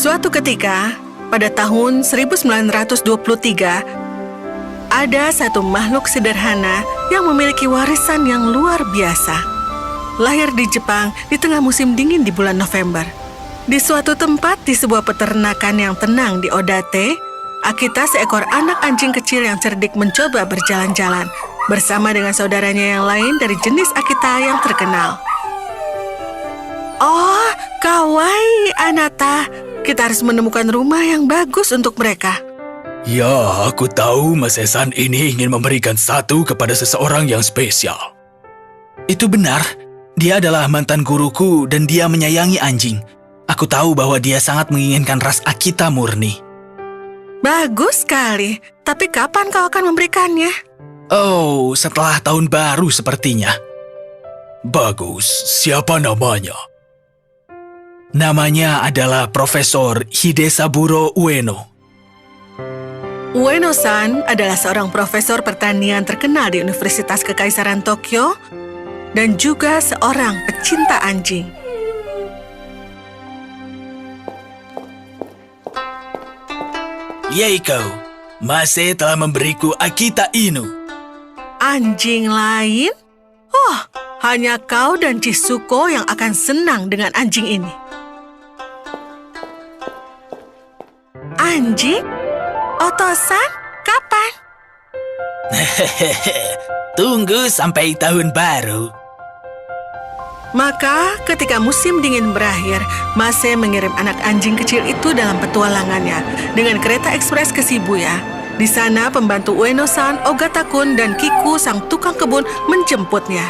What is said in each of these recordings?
Suatu ketika, pada tahun 1923, ada satu makhluk sederhana yang memiliki warisan yang luar biasa. Lahir di Jepang di tengah musim dingin di bulan November. Di suatu tempat di sebuah peternakan yang tenang di Odate, Akita, seekor anak anjing kecil yang cerdik, mencoba berjalan-jalan bersama dengan saudaranya yang lain dari jenis Akita yang terkenal. Oh, kawaii, Anata. Kita harus menemukan rumah yang bagus untuk mereka. Ya, aku tahu Mas Esan ini ingin memberikan satu kepada seseorang yang spesial. Itu benar. Dia adalah mantan guruku dan dia menyayangi anjing. Aku tahu bahwa dia sangat menginginkan ras Akita murni. Bagus sekali. Tapi kapan kau akan memberikannya? Oh, setelah tahun baru sepertinya. Bagus. Siapa namanya? Namanya adalah Profesor Hidesaburo Ueno. Ueno-san adalah seorang profesor pertanian terkenal di Universitas Kekaisaran Tokyo dan juga seorang pecinta anjing. Yeiko, Mase telah memberiku Akita Inu. Anjing lain? Oh, hanya kau dan Chisuko yang akan senang dengan anjing ini. Anjing? Oto-san, kapan? Tunggu sampai tahun baru. Maka ketika musim dingin berakhir, Mase mengirim anak anjing kecil itu dalam petualangannya dengan kereta ekspres ke Shibuya. Di sana pembantu Ueno-san, Ogata-kun, dan Kiku, sang tukang kebun, menjemputnya.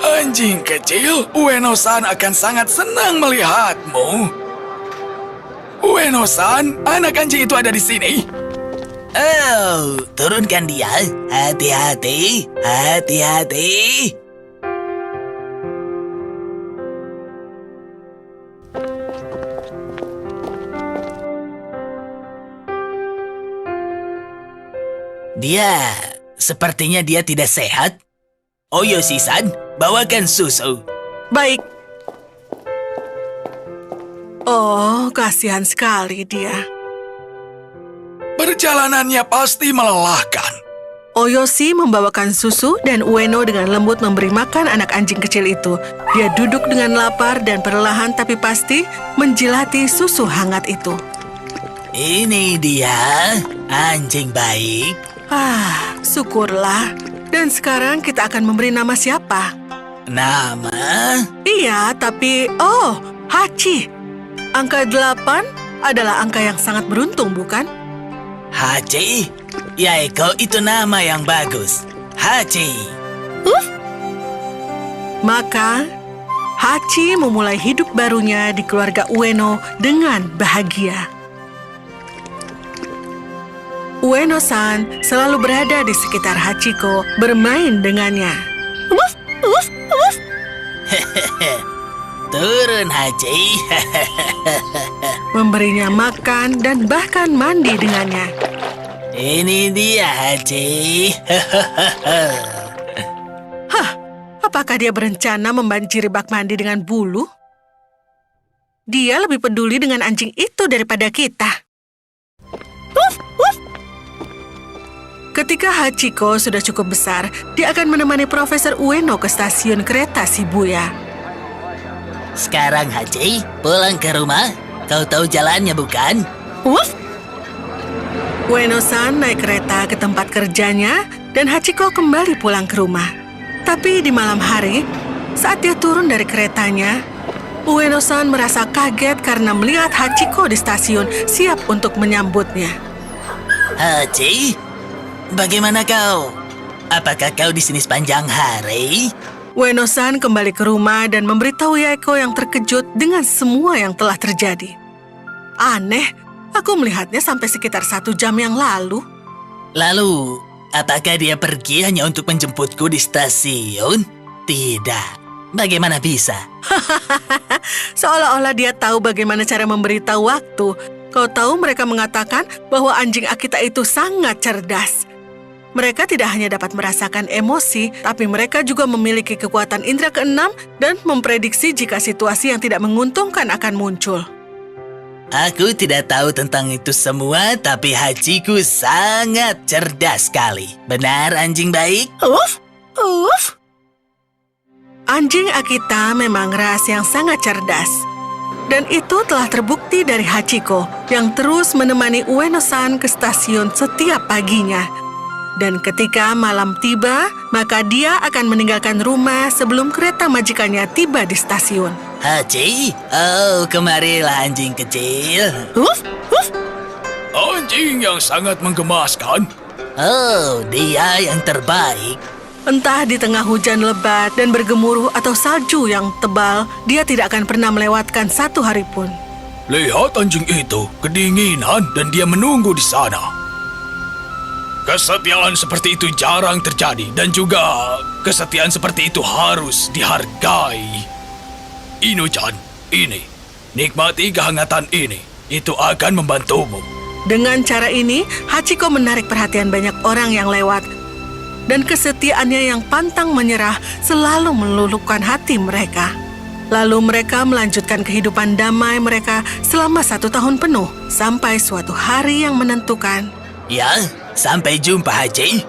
Anjing kecil, Ueno-san akan sangat senang melihatmu. Ueno-san, anak anjing itu ada di sini. Oh, turunkan dia. Hati-hati, hati-hati. Sepertinya dia tidak sehat. Oyoshi-san, bawakan susu. Baik. Oh, kasihan sekali dia. Perjalanannya pasti melelahkan. Oyoshi membawakan susu dan Ueno dengan lembut memberi makan anak anjing kecil itu. Dia duduk dengan lapar dan perlahan tapi pasti menjilati susu hangat itu. Ini dia, anjing baik. Syukurlah. Dan sekarang kita akan memberi nama siapa? Nama? Iya, tapi... Oh, Hachi. Angka 8 adalah angka yang sangat beruntung, bukan? Hachi? Yaiko, itu nama yang bagus. Hachi. Maka, Hachi memulai hidup barunya di keluarga Ueno dengan bahagia. Ueno-san selalu berada di sekitar Hachiko, bermain dengannya. Wuf, wuf, wuf. Turun, Hachi. Memberinya makan dan bahkan mandi dengannya. Ini dia, Hachi. Apakah dia berencana membanjiri bak mandi dengan bulu? Dia lebih peduli dengan anjing itu daripada kita. Wuf, wuf. Ketika Hachiko sudah cukup besar, dia akan menemani Profesor Ueno ke stasiun kereta Shibuya. Sekarang, Hachi, pulang ke rumah. Kau tahu jalannya, bukan? Wuf! Ueno-san naik kereta ke tempat kerjanya dan Hachiko kembali pulang ke rumah. Tapi di malam hari, saat dia turun dari keretanya, Ueno-san merasa kaget karena melihat Hachiko di stasiun siap untuk menyambutnya. Hachi, bagaimana kau? Apakah kau di sini sepanjang hari? Ueno-san kembali ke rumah dan memberitahu Yaiko yang terkejut dengan semua yang telah terjadi. Aneh, aku melihatnya sampai sekitar 1 jam yang lalu. Lalu, apakah dia pergi hanya untuk menjemputku di stasiun? Tidak. Bagaimana bisa? Seolah-olah dia tahu bagaimana cara memberitahu waktu. Kau tahu mereka mengatakan bahwa anjing Akita itu sangat cerdas. Mereka tidak hanya dapat merasakan emosi, tapi mereka juga memiliki kekuatan indera keenam dan memprediksi jika situasi yang tidak menguntungkan akan muncul. Aku tidak tahu tentang itu semua, tapi Hachiko sangat cerdas sekali. Benar, anjing baik? Anjing Akita memang ras yang sangat cerdas. Dan itu telah terbukti dari Hachiko yang terus menemani Ueno-san ke stasiun setiap paginya. Dan ketika malam tiba, maka dia akan meninggalkan rumah sebelum kereta majikannya tiba di stasiun. Hachi? Oh, kemarilah anjing kecil. Anjing yang sangat menggemaskan. Oh, dia yang terbaik. Entah di tengah hujan lebat dan bergemuruh atau salju yang tebal, dia tidak akan pernah melewatkan satu hari pun. Lihat anjing itu, kedinginan dan dia menunggu di sana. Kesetiaan seperti itu jarang terjadi dan juga kesetiaan seperti itu harus dihargai. Inu-chan, ini. Nikmati kehangatan ini. Itu akan membantumu. Dengan cara ini, Hachiko menarik perhatian banyak orang yang lewat. Dan kesetiaannya yang pantang menyerah selalu meluluhkan hati mereka. Lalu mereka melanjutkan kehidupan damai mereka selama 1 tahun penuh. Sampai suatu hari yang menentukan. Ya, sampai jumpa Hachi.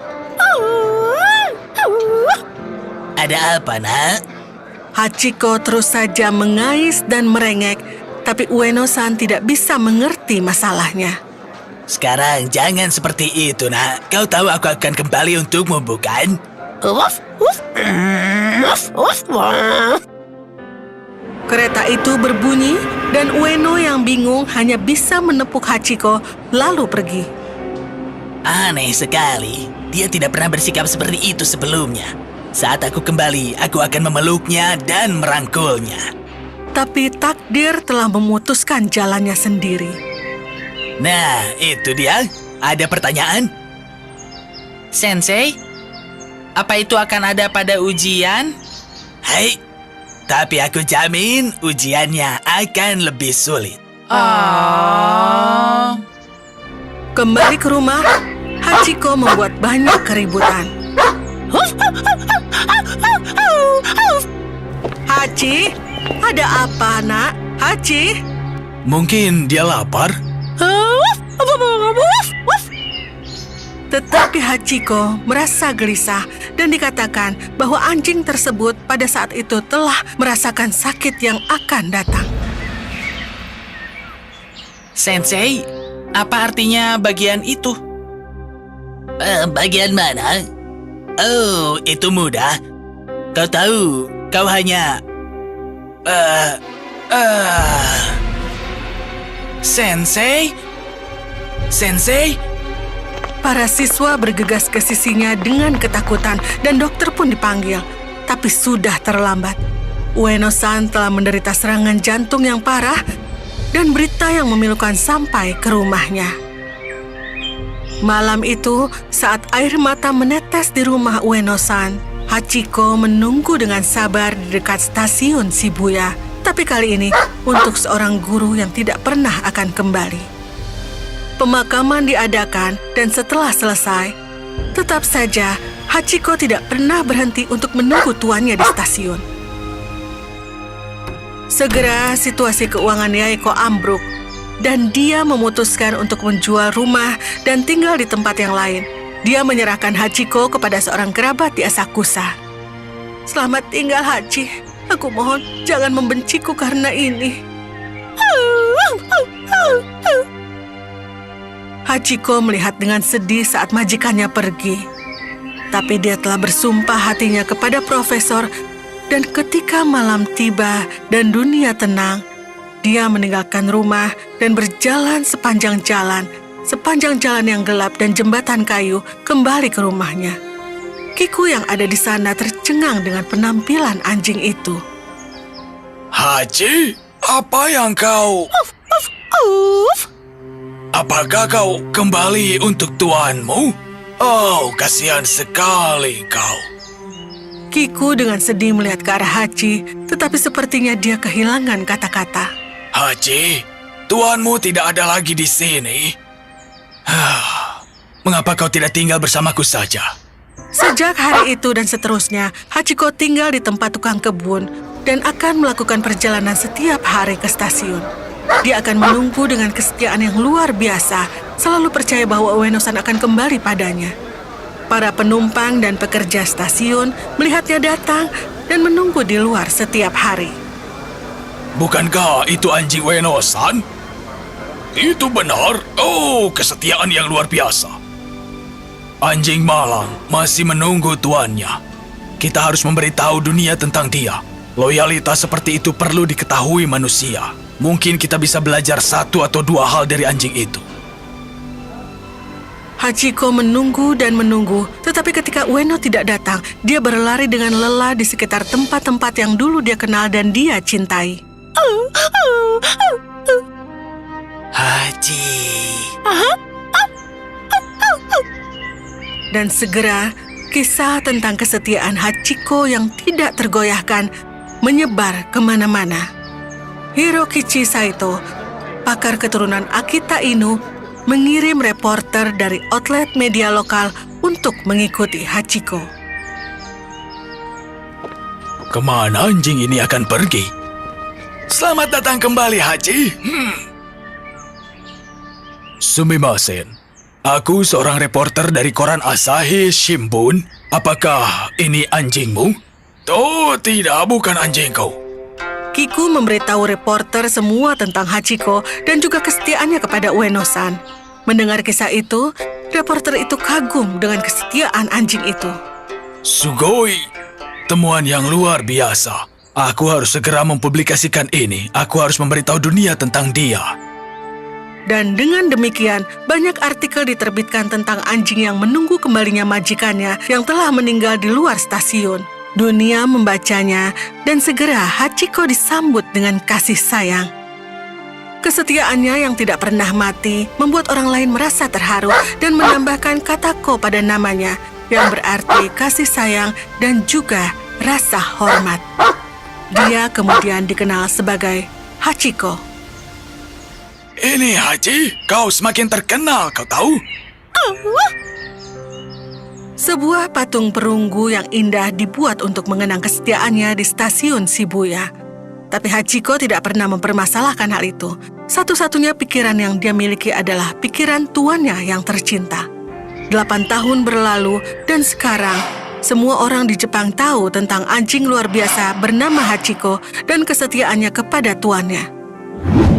Ada apa, nak? Hachiko terus saja mengais dan merengek, tapi Ueno-san tidak bisa mengerti masalahnya. Sekarang jangan seperti itu, nak. Kau tahu aku akan kembali untukmu, bukan? Kereta itu berbunyi dan Ueno yang bingung hanya bisa menepuk Hachiko lalu pergi. Aneh sekali. Dia tidak pernah bersikap seperti itu sebelumnya. Saat aku kembali, aku akan memeluknya dan merangkulnya. Tapi takdir telah memutuskan jalannya sendiri. Nah, itu dia. Ada pertanyaan? Sensei, apa itu akan ada pada ujian? Hai, tapi aku jamin ujiannya akan lebih sulit. Kembali ke rumah, Hachiko membuat banyak keributan. Hachi, ada apa, nak? Hachi? Mungkin dia lapar. Tetapi Hachiko merasa gelisah dan dikatakan bahwa anjing tersebut pada saat itu telah merasakan sakit yang akan datang. Sensei, apa artinya bagian itu? Bagian mana? Oh, itu mudah. Kau tahu, kau hanya... Sensei? Sensei? Para siswa bergegas ke sisinya dengan ketakutan dan dokter pun dipanggil. Tapi sudah terlambat. Ueno-san telah menderita serangan jantung yang parah dan berita yang memilukan sampai ke rumahnya. Malam itu, saat air mata menetes di rumah Ueno-san, Hachiko menunggu dengan sabar di dekat stasiun Shibuya. Tapi kali ini untuk seorang guru yang tidak pernah akan kembali. Pemakaman diadakan dan setelah selesai, tetap saja Hachiko tidak pernah berhenti untuk menunggu tuannya di stasiun. Segera situasi keuangan Yaeko ambruk dan dia memutuskan untuk menjual rumah dan tinggal di tempat yang lain. Dia menyerahkan Hachiko kepada seorang kerabat di Asakusa. Selamat tinggal, Hachi. Aku mohon jangan membenciku karena ini. Hachiko melihat dengan sedih saat majikannya pergi. Tapi dia telah bersumpah hatinya kepada profesor, dan ketika malam tiba dan dunia tenang, dia meninggalkan rumah dan berjalan sepanjang jalan yang gelap dan jembatan kayu kembali ke rumahnya. Kiku yang ada di sana tercengang dengan penampilan anjing itu. Hachi, apa yang kau... Apakah kau kembali untuk tuanmu? Oh, kasihan sekali kau. Kiku dengan sedih melihat ke arah Hachi, tetapi sepertinya dia kehilangan kata-kata. Hachi, tuanmu tidak ada lagi di sini. Mengapa kau tidak tinggal bersamaku saja? Sejak hari itu dan seterusnya, Hachiko tinggal di tempat tukang kebun dan akan melakukan perjalanan setiap hari ke stasiun. Dia akan menunggu dengan kesetiaan yang luar biasa, selalu percaya bahwa Ueno-san akan kembali padanya. Para penumpang dan pekerja stasiun melihatnya datang dan menunggu di luar setiap hari. Bukankah itu anjing Ueno-san? Itu benar. Oh, kesetiaan yang luar biasa. Anjing malang masih menunggu tuannya. Kita harus memberitahu dunia tentang dia. Loyalitas seperti itu perlu diketahui manusia. Mungkin kita bisa belajar 1 atau 2 hal dari anjing itu. Hachiko menunggu dan menunggu, tetapi ketika Ueno tidak datang, dia berlari dengan lelah di sekitar tempat-tempat yang dulu dia kenal dan dia cintai. Hachi. Dan segera, kisah tentang kesetiaan Hachiko yang tidak tergoyahkan menyebar kemana-mana. Hirokichi Saito, pakar keturunan Akita Inu, mengirim reporter dari outlet media lokal untuk mengikuti Hachiko. Kemana anjing ini akan pergi? Selamat datang kembali, Hachi. Sumimasen. Aku seorang reporter dari koran Asahi Shimbun. Apakah ini anjingmu? Oh, tidak, bukan anjingku. Kiku memberitahu reporter semua tentang Hachiko dan juga kesetiaannya kepada Ueno-san. Mendengar kisah itu, reporter itu kagum dengan kesetiaan anjing itu. Sugoi, temuan yang luar biasa. Aku harus segera mempublikasikan ini. Aku harus memberitahu dunia tentang dia. Dan dengan demikian, banyak artikel diterbitkan tentang anjing yang menunggu kembalinya majikannya yang telah meninggal di luar stasiun. Dunia membacanya, dan segera Hachiko disambut dengan kasih sayang. Kesetiaannya yang tidak pernah mati membuat orang lain merasa terharu dan menambahkan kata ko pada namanya, yang berarti kasih sayang dan juga rasa hormat. Dia kemudian dikenal sebagai Hachiko. Ini Hachi, kau semakin terkenal, kau tahu? Sebuah patung perunggu yang indah dibuat untuk mengenang kesetiaannya di stasiun Shibuya. Tapi Hachiko tidak pernah mempermasalahkan hal itu. Satu-satunya pikiran yang dia miliki adalah pikiran tuannya yang tercinta. 8 tahun berlalu dan sekarang semua orang di Jepang tahu tentang anjing luar biasa bernama Hachiko dan kesetiaannya kepada tuannya.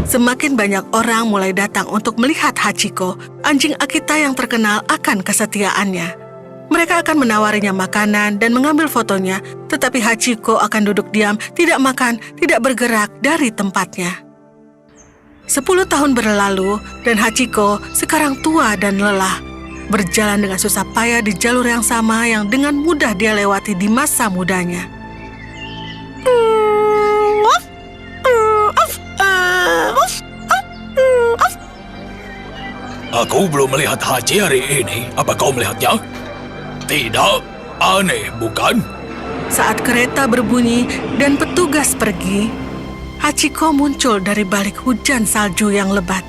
Semakin banyak orang mulai datang untuk melihat Hachiko, anjing Akita yang terkenal akan kesetiaannya. Mereka akan menawarinya makanan dan mengambil fotonya, tetapi Hachiko akan duduk diam, tidak makan, tidak bergerak dari tempatnya. 10 tahun berlalu, dan Hachiko sekarang tua dan lelah, berjalan dengan susah payah di jalur yang sama yang dengan mudah dia lewati di masa mudanya. Aku belum melihat Hachi hari ini. Apa kau melihatnya? Tidak. Aneh, bukan? Saat kereta berbunyi dan petugas pergi, Hachiko muncul dari balik hujan salju yang lebat.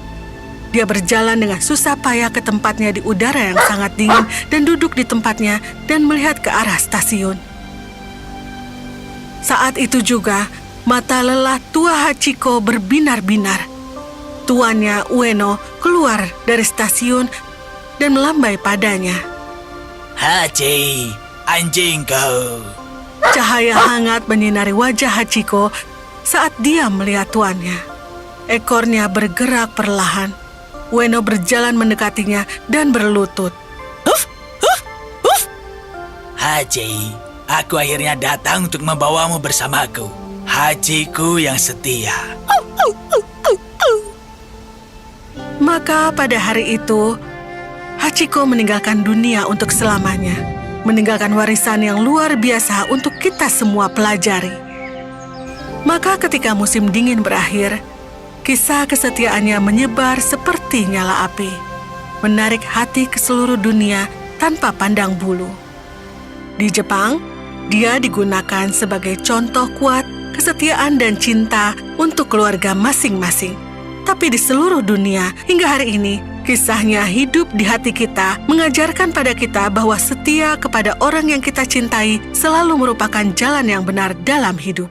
Dia berjalan dengan susah payah ke tempatnya di udara yang sangat dingin dan duduk di tempatnya dan melihat ke arah stasiun. Saat itu juga, mata lelah tua Hachiko berbinar-binar. Tuannya, Ueno, keluar dari stasiun dan melambai padanya. Hachi, anjingku. Cahaya hangat menyinari wajah Hachiko saat dia melihat tuannya. Ekornya bergerak perlahan. Ueno berjalan mendekatinya dan berlutut. Hachi, aku akhirnya datang untuk membawamu bersamaku. Hachiku yang setia. Maka pada hari itu, Hachiko meninggalkan dunia untuk selamanya, meninggalkan warisan yang luar biasa untuk kita semua pelajari. Maka ketika musim dingin berakhir, kisah kesetiaannya menyebar seperti nyala api, menarik hati ke seluruh dunia tanpa pandang bulu. Di Jepang, dia digunakan sebagai contoh kuat kesetiaan dan cinta untuk keluarga masing-masing. Tapi di seluruh dunia, hingga hari ini, kisahnya hidup di hati kita, mengajarkan pada kita bahwa setia kepada orang yang kita cintai selalu merupakan jalan yang benar dalam hidup.